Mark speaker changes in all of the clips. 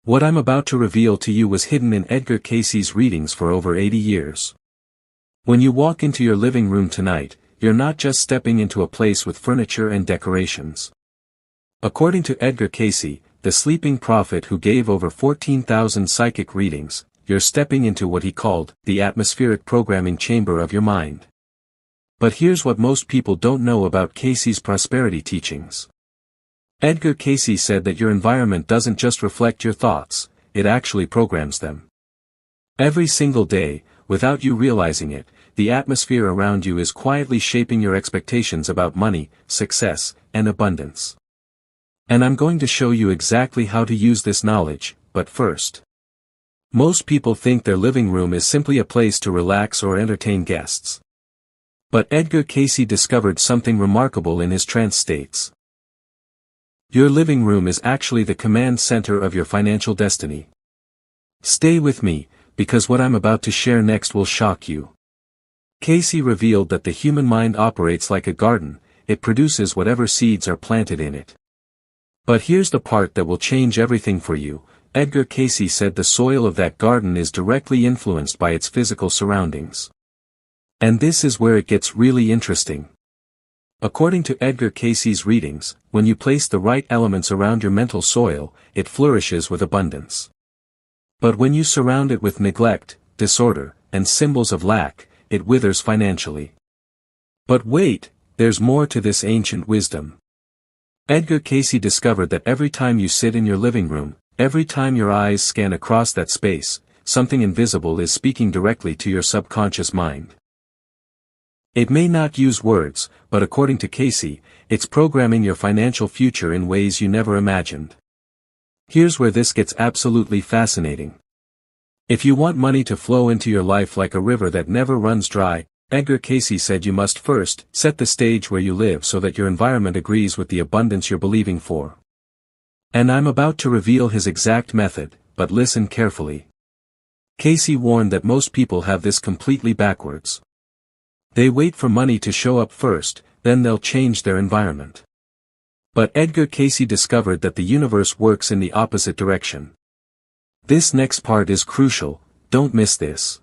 Speaker 1: What I'm about to reveal to you was hidden in Edgar Cayce's readings for over 80 years. When you walk into your living room tonight, you're not just stepping into a place with furniture and decorations. According to Edgar Cayce, the sleeping prophet who gave over 14,000 psychic readings, you're stepping into what he called the atmospheric programming chamber of your mind. But here's what most people don't know about Cayce's prosperity teachings. Edgar Cayce said that your environment doesn't just reflect your thoughts, it actually programs them. Every single day, without you realizing it, the atmosphere around you is quietly shaping your expectations about money, success, and abundance. And I'm going to show you exactly how to use this knowledge, but first. Most people think their living room is simply a place to relax or entertain guests. But Edgar Cayce discovered something remarkable in his trance states. Your living room is actually the command center of your financial destiny. Stay with me, because what I'm about to share next will shock you. Cayce revealed that the human mind operates like a garden, it produces whatever seeds are planted in it. But here's the part that will change everything for you. Edgar Cayce said the soil of that garden is directly influenced by its physical surroundings. And this is where it gets really interesting. According to Edgar Cayce's readings, when you place the right elements around your mental soil, it flourishes with abundance. But when you surround it with neglect, disorder, and symbols of lack, it withers financially. But wait, there's more to this ancient wisdom. Edgar Cayce discovered that every time you sit in your living room, every time your eyes scan across that space, something invisible is speaking directly to your subconscious mind. It may not use words, but according to Cayce, it's programming your financial future in ways you never imagined. Here's where this gets absolutely fascinating. If you want money to flow into your life like a river that never runs dry, Edgar Cayce said you must first set the stage where you live so that your environment agrees with the abundance you're believing for. And I'm about to reveal his exact method, but listen carefully. Cayce warned that most people have this completely backwards. They wait for money to show up first, then they'll change their environment. But Edgar Cayce discovered that the universe works in the opposite direction. This next part is crucial, don't miss this.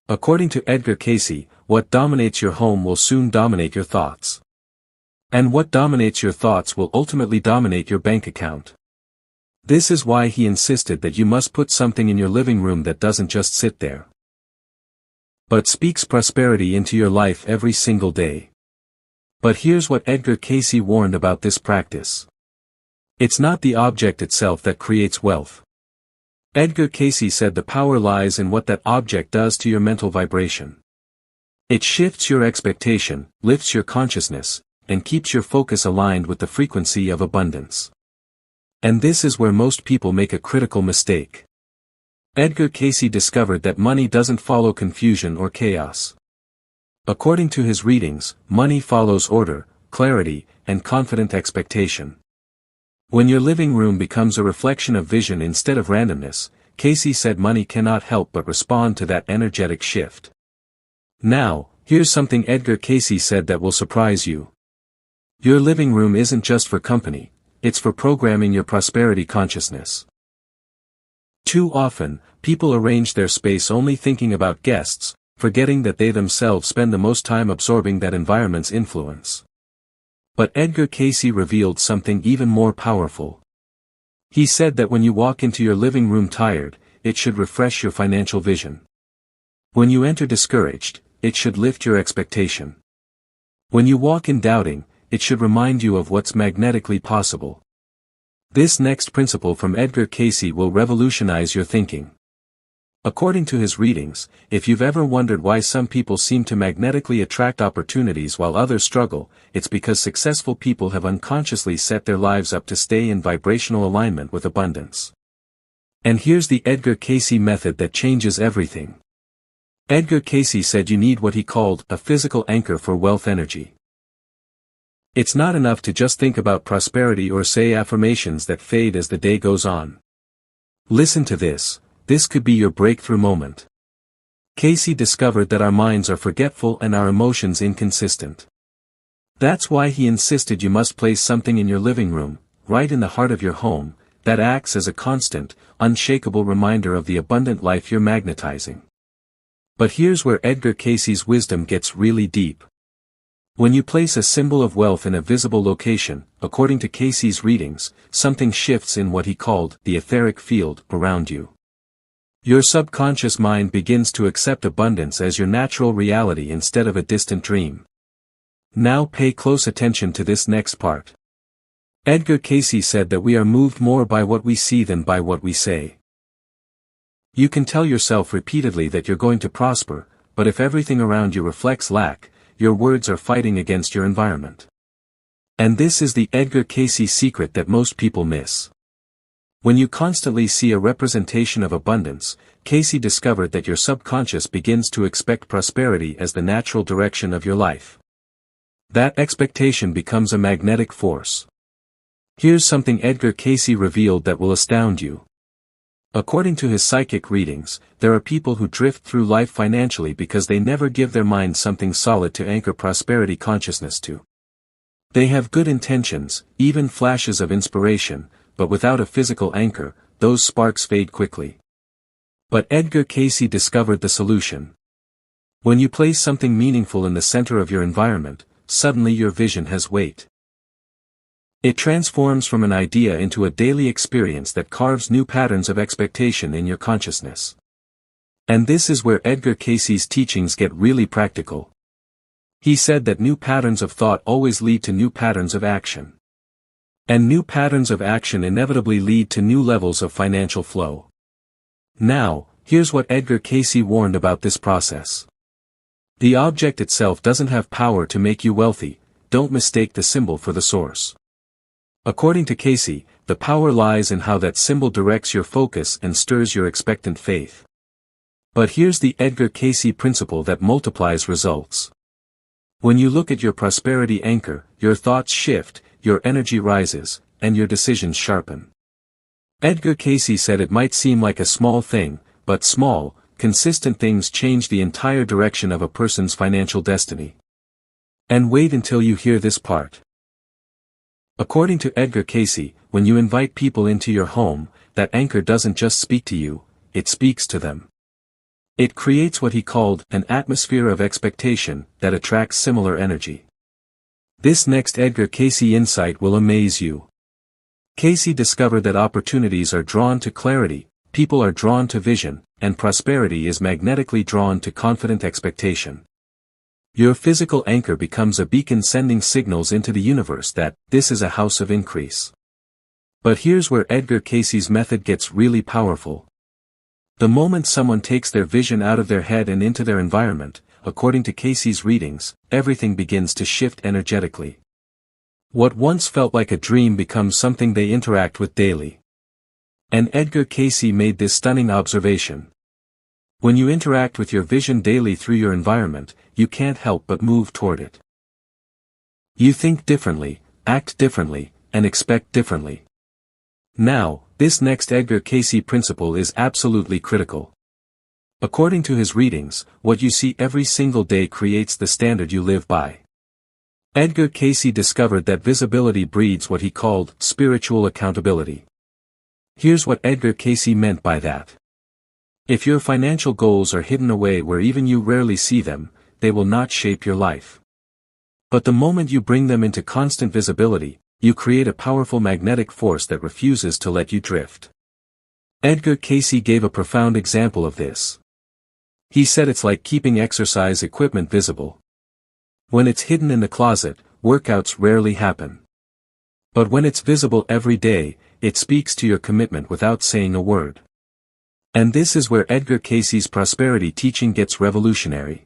Speaker 1: According to Edgar Cayce, what dominates your home will soon dominate your thoughts. And what dominates your thoughts will ultimately dominate your bank account. This is why he insisted that you must put something in your living room that doesn't just sit there, but speaks prosperity into your life every single day. But here's what Edgar Cayce warned about this practice. It's not the object itself that creates wealth. Edgar Cayce said the power lies in what that object does to your mental vibration. It shifts your expectation, lifts your consciousness, and keeps your focus aligned with the frequency of abundance. And this is where most people make a critical mistake. Edgar Cayce discovered that money doesn't follow confusion or chaos. According to his readings, money follows order, clarity, and confident expectation. When your living room becomes a reflection of vision instead of randomness, Cayce said money cannot help but respond to that energetic shift. Now, here's something Edgar Cayce said that will surprise you. Your living room isn't just for company, it's for programming your prosperity consciousness. Too often, people arrange their space only thinking about guests, forgetting that they themselves spend the most time absorbing that environment's influence. But Edgar Cayce revealed something even more powerful. He said that when you walk into your living room tired, it should refresh your financial vision. When you enter discouraged, it should lift your expectation. When you walk in doubting, it should remind you of what's magnetically possible. This next principle from Edgar Cayce will revolutionize your thinking. According to his readings, if you've ever wondered why some people seem to magnetically attract opportunities while others struggle, it's because successful people have unconsciously set their lives up to stay in vibrational alignment with abundance. And here's the Edgar Cayce method that changes everything. Edgar Cayce said you need what he called a physical anchor for wealth energy. It's not enough to just think about prosperity or say affirmations that fade as the day goes on. Listen to this, this could be your breakthrough moment. Cayce discovered that our minds are forgetful and our emotions inconsistent. That's why he insisted you must place something in your living room, right in the heart of your home, that acts as a constant, unshakable reminder of the abundant life you're magnetizing. But here's where Edgar Cayce's wisdom gets really deep. When you place a symbol of wealth in a visible location, according to Cayce's readings, something shifts in what he called the etheric field around you. Your subconscious mind begins to accept abundance as your natural reality instead of a distant dream. Now pay close attention to this next part. Edgar Cayce said that we are moved more by what we see than by what we say. You can tell yourself repeatedly that you're going to prosper, but if everything around you reflects lack, your words are fighting against your environment. And this is the Edgar Cayce secret that most people miss. When you constantly see a representation of abundance, Cayce discovered that your subconscious begins to expect prosperity as the natural direction of your life. That expectation becomes a magnetic force. Here's something Edgar Cayce revealed that will astound you. According to his psychic readings, there are people who drift through life financially because they never give their mind something solid to anchor prosperity consciousness to. They have good intentions, even flashes of inspiration, but without a physical anchor, those sparks fade quickly. But Edgar Cayce discovered the solution. When you place something meaningful in the center of your environment, suddenly your vision has weight. It transforms from an idea into a daily experience that carves new patterns of expectation in your consciousness. And this is where Edgar Cayce's teachings get really practical. He said that new patterns of thought always lead to new patterns of action. And new patterns of action inevitably lead to new levels of financial flow. Now, here's what Edgar Cayce warned about this process. The object itself doesn't have power to make you wealthy, don't mistake the symbol for the source. According to Cayce, the power lies in how that symbol directs your focus and stirs your expectant faith. But here's the Edgar Cayce principle that multiplies results. When you look at your prosperity anchor, your thoughts shift, your energy rises, and your decisions sharpen. Edgar Cayce said it might seem like a small thing, but small, consistent things change the entire direction of a person's financial destiny. And wait until you hear this part. According to Edgar Cayce, when you invite people into your home, that anchor doesn't just speak to you, it speaks to them. It creates what he called an atmosphere of expectation that attracts similar energy. This next Edgar Cayce insight will amaze you. Cayce discovered that opportunities are drawn to clarity, people are drawn to vision, and prosperity is magnetically drawn to confident expectation. Your physical anchor becomes a beacon sending signals into the universe that this is a house of increase. But here's where Edgar Cayce's method gets really powerful. The moment someone takes their vision out of their head and into their environment, according to Cayce's readings, everything begins to shift energetically. What once felt like a dream becomes something they interact with daily. And Edgar Cayce made this stunning observation. When you interact with your vision daily through your environment, you can't help but move toward it. You think differently, act differently, and expect differently. Now, this next Edgar Cayce principle is absolutely critical. According to his readings, what you see every single day creates the standard you live by. Edgar Cayce discovered that visibility breeds what he called spiritual accountability. Here's what Edgar Cayce meant by that. If your financial goals are hidden away where even you rarely see them, they will not shape your life. But the moment you bring them into constant visibility, you create a powerful magnetic force that refuses to let you drift. Edgar Cayce gave a profound example of this. He said it's like keeping exercise equipment visible. When it's hidden in the closet, workouts rarely happen. But when it's visible every day, it speaks to your commitment without saying a word. And this is where Edgar Cayce's prosperity teaching gets revolutionary.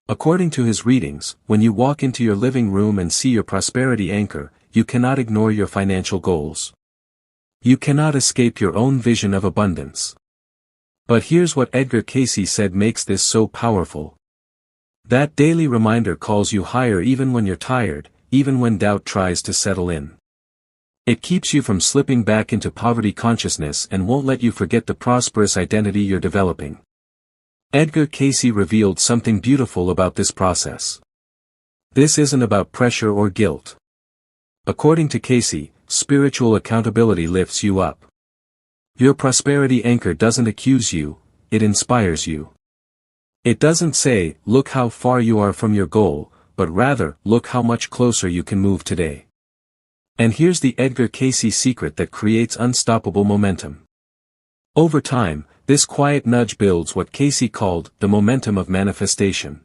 Speaker 1: According to his readings, when you walk into your living room and see your prosperity anchor, you cannot ignore your financial goals. You cannot escape your own vision of abundance. But here's what Edgar Cayce said makes this so powerful. That daily reminder calls you higher even when you're tired, even when doubt tries to settle in. It keeps you from slipping back into poverty consciousness and won't let you forget the prosperous identity you're developing. Edgar Cayce revealed something beautiful about this process. This isn't about pressure or guilt. According to Cayce, spiritual accountability lifts you up. Your prosperity anchor doesn't accuse you, it inspires you. It doesn't say, look how far you are from your goal, but rather, look how much closer you can move today. And here's the Edgar Cayce secret that creates unstoppable momentum. Over time, this quiet nudge builds what Cayce called the momentum of manifestation.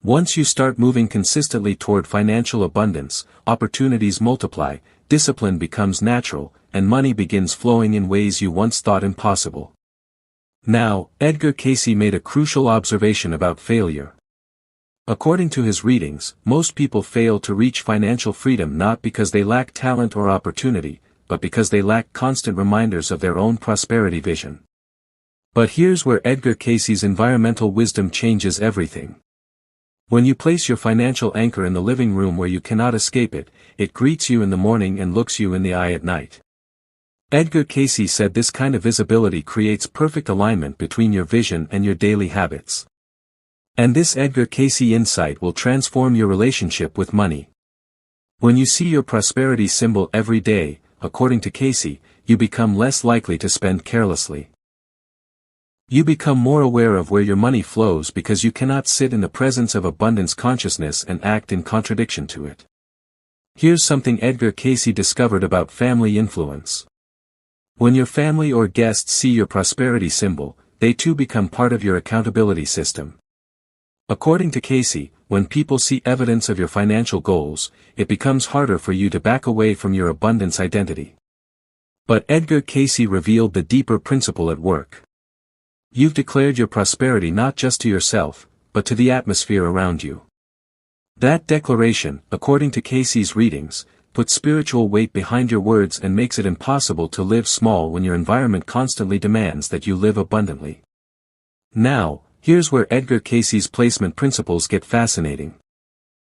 Speaker 1: Once you start moving consistently toward financial abundance, opportunities multiply, discipline becomes natural, and money begins flowing in ways you once thought impossible. Now, Edgar Cayce made a crucial observation about failure. According to his readings, most people fail to reach financial freedom not because they lack talent or opportunity, but because they lack constant reminders of their own prosperity vision. But here's where Edgar Cayce's environmental wisdom changes everything. When you place your financial anchor in the living room where you cannot escape it, it greets you in the morning and looks you in the eye at night. Edgar Cayce said this kind of visibility creates perfect alignment between your vision and your daily habits. And this Edgar Cayce insight will transform your relationship with money. When you see your prosperity symbol every day, according to Cayce, you become less likely to spend carelessly. You become more aware of where your money flows because you cannot sit in the presence of abundance consciousness and act in contradiction to it. Here's something Edgar Cayce discovered about family influence. When your family or guests see your prosperity symbol, they too become part of your accountability system. According to Cayce, when people see evidence of your financial goals, it becomes harder for you to back away from your abundance identity. But Edgar Cayce revealed the deeper principle at work. You've declared your prosperity not just to yourself, but to the atmosphere around you. That declaration, according to Cayce's readings, puts spiritual weight behind your words and makes it impossible to live small when your environment constantly demands that you live abundantly. Now, here's where Edgar Cayce's placement principles get fascinating.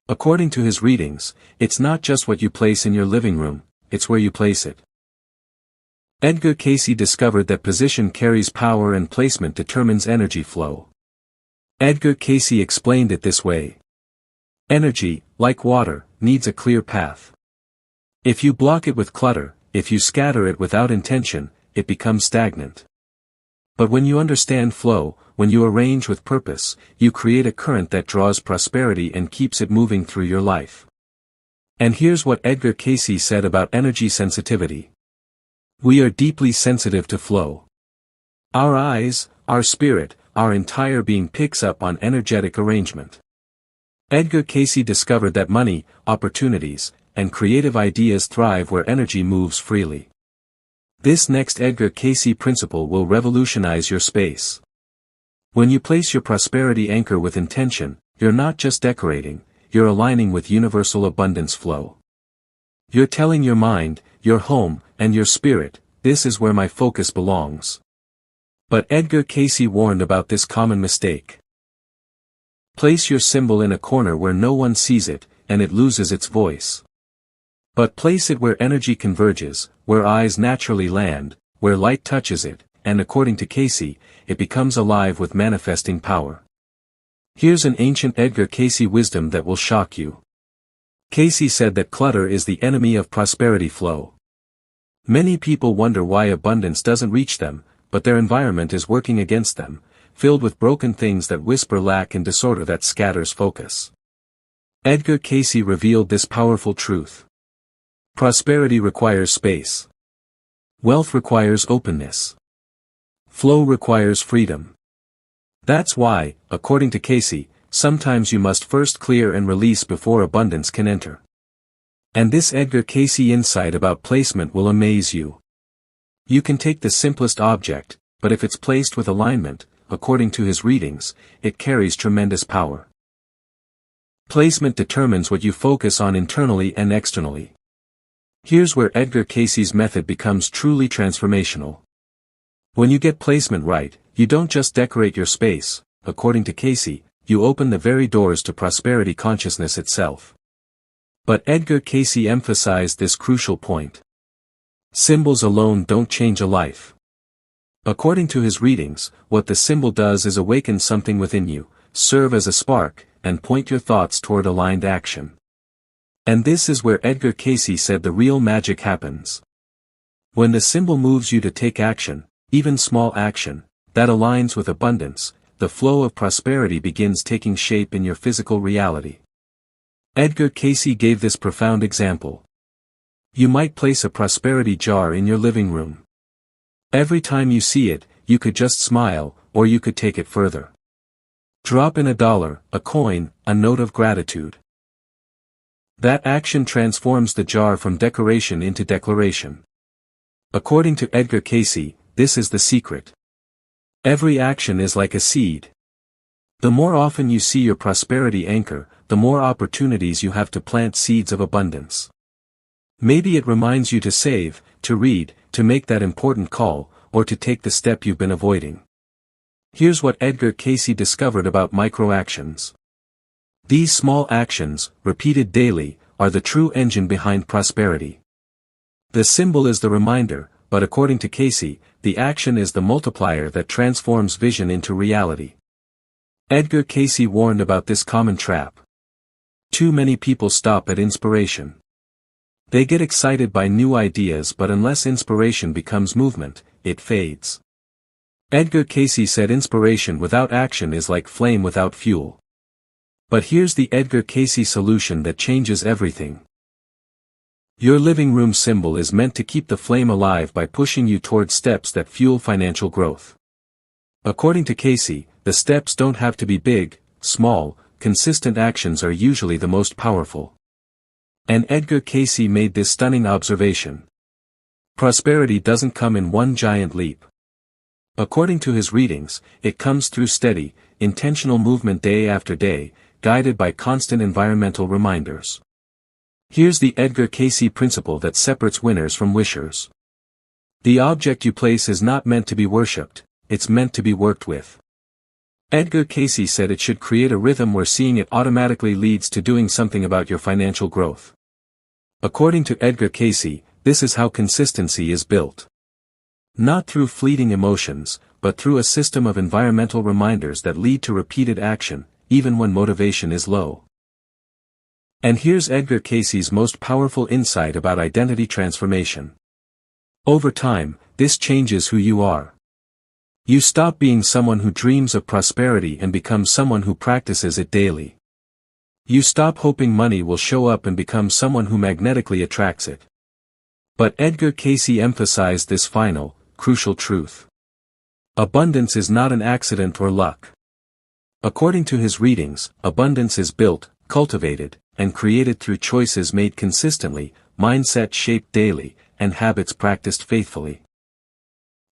Speaker 1: According to his readings, it's not just what you place in your living room, it's where you place it. Edgar Cayce discovered that position carries power and placement determines energy flow. Edgar Cayce explained it this way. Energy, like water, needs a clear path. If you block it with clutter, if you scatter it without intention, it becomes stagnant. But when you understand flow, when you arrange with purpose, you create a current that draws prosperity and keeps it moving through your life. And here's what Edgar Cayce said about energy sensitivity. We are deeply sensitive to flow. Our eyes, our spirit, our entire being picks up on energetic arrangement. Edgar Cayce discovered that money, opportunities, and creative ideas thrive where energy moves freely. This next Edgar Cayce principle will revolutionize your space. When you place your prosperity anchor with intention, you're not just decorating, you're aligning with universal abundance flow. You're telling your mind, your home, and your spirit, this is where my focus belongs. But Edgar Cayce warned about this common mistake. Place your symbol in a corner where no one sees it, and it loses its voice. But place it where energy converges, where eyes naturally land, where light touches it, and according to Cayce, it becomes alive with manifesting power. Here's an ancient Edgar Cayce wisdom that will shock you. Cayce said that clutter is the enemy of prosperity flow. Many people wonder why abundance doesn't reach them, but their environment is working against them, filled with broken things that whisper lack and disorder that scatters focus. Edgar Cayce revealed this powerful truth. Prosperity requires space. Wealth requires openness. Flow requires freedom. That's why, according to Cayce, sometimes you must first clear and release before abundance can enter. And this Edgar Cayce insight about placement will amaze you. You can take the simplest object, but if it's placed with alignment, according to his readings, it carries tremendous power. Placement determines what you focus on internally and externally. Here's where Edgar Cayce's method becomes truly transformational. When you get placement right, you don't just decorate your space, according to Cayce, you open the very doors to prosperity consciousness itself. But Edgar Cayce emphasized this crucial point. Symbols alone don't change a life. According to his readings, what the symbol does is awaken something within you, serve as a spark, and point your thoughts toward aligned action. And this is where Edgar Cayce said the real magic happens. When the symbol moves you to take action, even small action, that aligns with abundance, the flow of prosperity begins taking shape in your physical reality. Edgar Cayce gave this profound example. You might place a prosperity jar in your living room. Every time you see it, you could just smile, or you could take it further. Drop in $1, a coin, a note of gratitude. That action transforms the jar from decoration into declaration. According to Edgar Cayce, this is the secret. Every action is like a seed. The more often you see your prosperity anchor, the more opportunities you have to plant seeds of abundance. Maybe it reminds you to save, to read, to make that important call, or to take the step you've been avoiding. Here's what Edgar Cayce discovered about micro-actions. These small actions, repeated daily, are the true engine behind prosperity. The symbol is the reminder, but according to Cayce, the action is the multiplier that transforms vision into reality. Edgar Cayce warned about this common trap. Too many people stop at inspiration. They get excited by new ideas, but unless inspiration becomes movement, it fades. Edgar Cayce said inspiration without action is like flame without fuel. But here's the Edgar Cayce solution that changes everything. Your living room symbol is meant to keep the flame alive by pushing you toward steps that fuel financial growth. According to Cayce, the steps don't have to be big, small, consistent actions are usually the most powerful. And Edgar Cayce made this stunning observation. Prosperity doesn't come in one giant leap. According to his readings, it comes through steady, intentional movement day after day, guided by constant environmental reminders. Here's the Edgar Cayce principle that separates winners from wishers. The object you place is not meant to be worshipped, it's meant to be worked with. Edgar Cayce said it should create a rhythm where seeing it automatically leads to doing something about your financial growth. According to Edgar Cayce, this is how consistency is built. Not through fleeting emotions, but through a system of environmental reminders that lead to repeated action, even when motivation is low. And here's Edgar Cayce's most powerful insight about identity transformation. Over time, this changes who you are. You stop being someone who dreams of prosperity and become someone who practices it daily. You stop hoping money will show up and become someone who magnetically attracts it. But Edgar Cayce emphasized this final, crucial truth. Abundance is not an accident or luck. According to his readings, abundance is built, cultivated, and created through choices made consistently, mindset shaped daily, and habits practiced faithfully.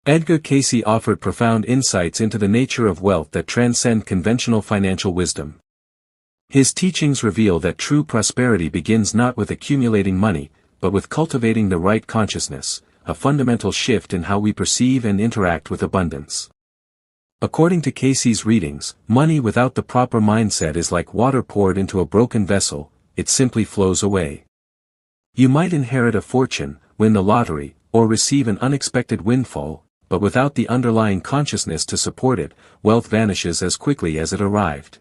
Speaker 1: Edgar Cayce offered profound insights into the nature of wealth that transcend conventional financial wisdom. His teachings reveal that true prosperity begins not with accumulating money, but with cultivating the right consciousness, a fundamental shift in how we perceive and interact with abundance. According to Cayce's readings, money without the proper mindset is like water poured into a broken vessel, it simply flows away. You might inherit a fortune, win the lottery, or receive an unexpected windfall, but without the underlying consciousness to support it, wealth vanishes as quickly as it arrived.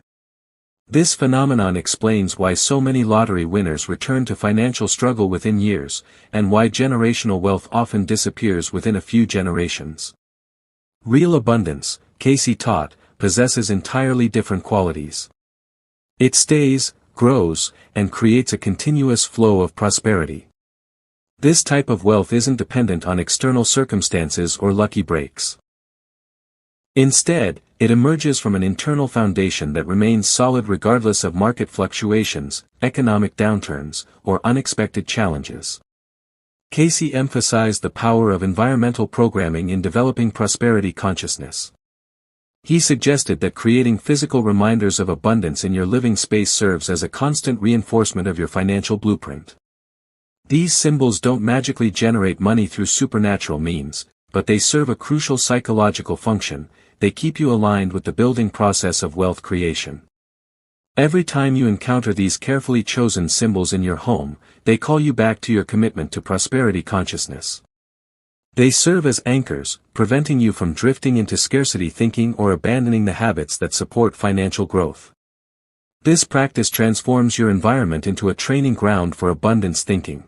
Speaker 1: This phenomenon explains why so many lottery winners return to financial struggle within years, and why generational wealth often disappears within a few generations. Real abundance, Cayce taught, possesses entirely different qualities. It stays, grows, and creates a continuous flow of prosperity. This type of wealth isn't dependent on external circumstances or lucky breaks. Instead, it emerges from an internal foundation that remains solid regardless of market fluctuations, economic downturns, or unexpected challenges. Cayce emphasized the power of environmental programming in developing prosperity consciousness. He suggested that creating physical reminders of abundance in your living space serves as a constant reinforcement of your financial blueprint. These symbols don't magically generate money through supernatural means, but they serve a crucial psychological function. They keep you aligned with the building process of wealth creation. Every time you encounter these carefully chosen symbols in your home, they call you back to your commitment to prosperity consciousness. They serve as anchors, preventing you from drifting into scarcity thinking or abandoning the habits that support financial growth. This practice transforms your environment into a training ground for abundance thinking.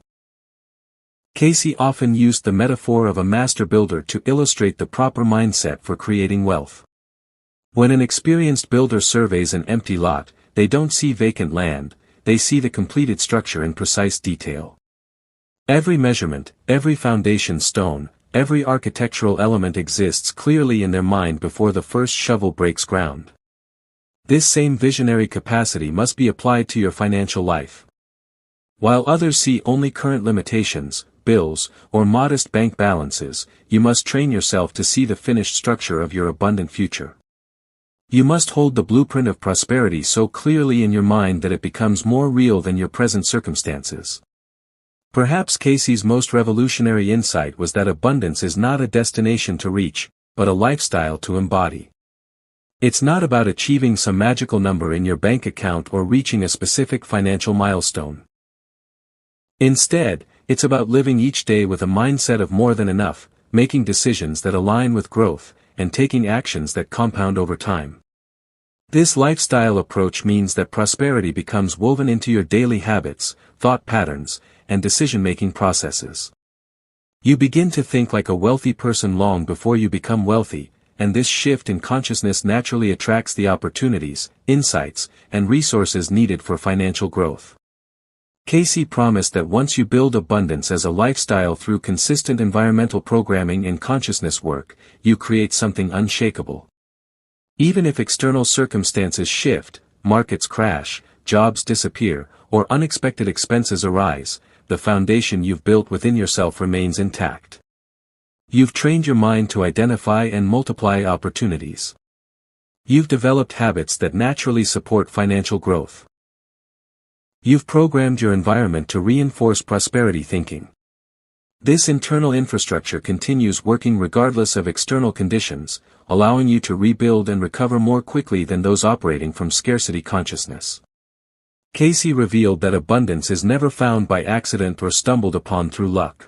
Speaker 1: Cayce often used the metaphor of a master builder to illustrate the proper mindset for creating wealth. When an experienced builder surveys an empty lot, they don't see vacant land, they see the completed structure in precise detail. Every measurement, every foundation stone, every architectural element exists clearly in their mind before the first shovel breaks ground. This same visionary capacity must be applied to your financial life. While others see only current limitations, bills, or modest bank balances, you must train yourself to see the finished structure of your abundant future. You must hold the blueprint of prosperity so clearly in your mind that it becomes more real than your present circumstances. Perhaps Cayce's most revolutionary insight was that abundance is not a destination to reach, but a lifestyle to embody. It's not about achieving some magical number in your bank account or reaching a specific financial milestone. Instead, it's about living each day with a mindset of more than enough, making decisions that align with growth, and taking actions that compound over time. This lifestyle approach means that prosperity becomes woven into your daily habits, thought patterns, and decision-making processes. You begin to think like a wealthy person long before you become wealthy, and this shift in consciousness naturally attracts the opportunities, insights, and resources needed for financial growth. Cayce promised that once you build abundance as a lifestyle through consistent environmental programming and consciousness work, you create something unshakable. Even if external circumstances shift, markets crash, jobs disappear, or unexpected expenses arise, the foundation you've built within yourself remains intact. You've trained your mind to identify and multiply opportunities. You've developed habits that naturally support financial growth. You've programmed your environment to reinforce prosperity thinking. This internal infrastructure continues working regardless of external conditions, allowing you to rebuild and recover more quickly than those operating from scarcity consciousness. Cayce revealed that abundance is never found by accident or stumbled upon through luck.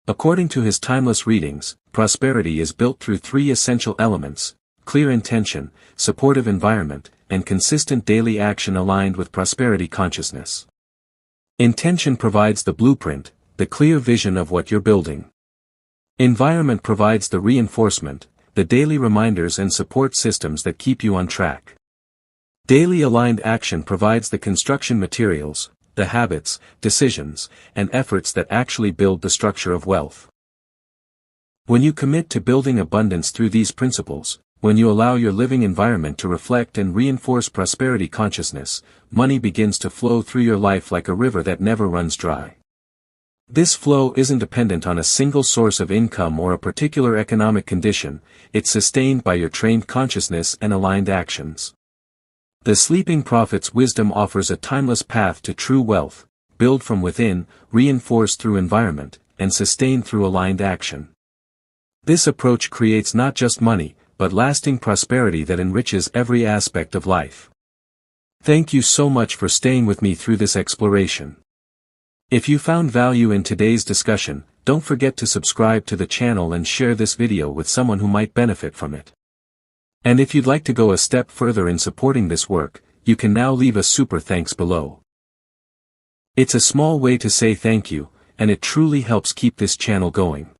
Speaker 1: According to his timeless readings, prosperity is built through three essential elements: clear intention, supportive environment, and consistent daily action aligned with prosperity consciousness. Intention provides the blueprint, the clear vision of what you're building. Environment provides the reinforcement, the daily reminders and support systems that keep you on track. Daily aligned action provides the construction materials, the habits, decisions, and efforts that actually build the structure of wealth. When you commit to building abundance through these principles, when you allow your living environment to reflect and reinforce prosperity consciousness, money begins to flow through your life like a river that never runs dry. This flow isn't dependent on a single source of income or a particular economic condition, it's sustained by your trained consciousness and aligned actions. The Sleeping Prophet's wisdom offers a timeless path to true wealth, build from within, reinforced through environment, and sustained through aligned action. This approach creates not just money, but lasting prosperity that enriches every aspect of life. Thank you so much for staying with me through this exploration. If you found value in today's discussion, don't forget to subscribe to the channel and share this video with someone who might benefit from it. And if you'd like to go a step further in supporting this work, you can now leave a super thanks below. It's a small way to say thank you, and it truly helps keep this channel going.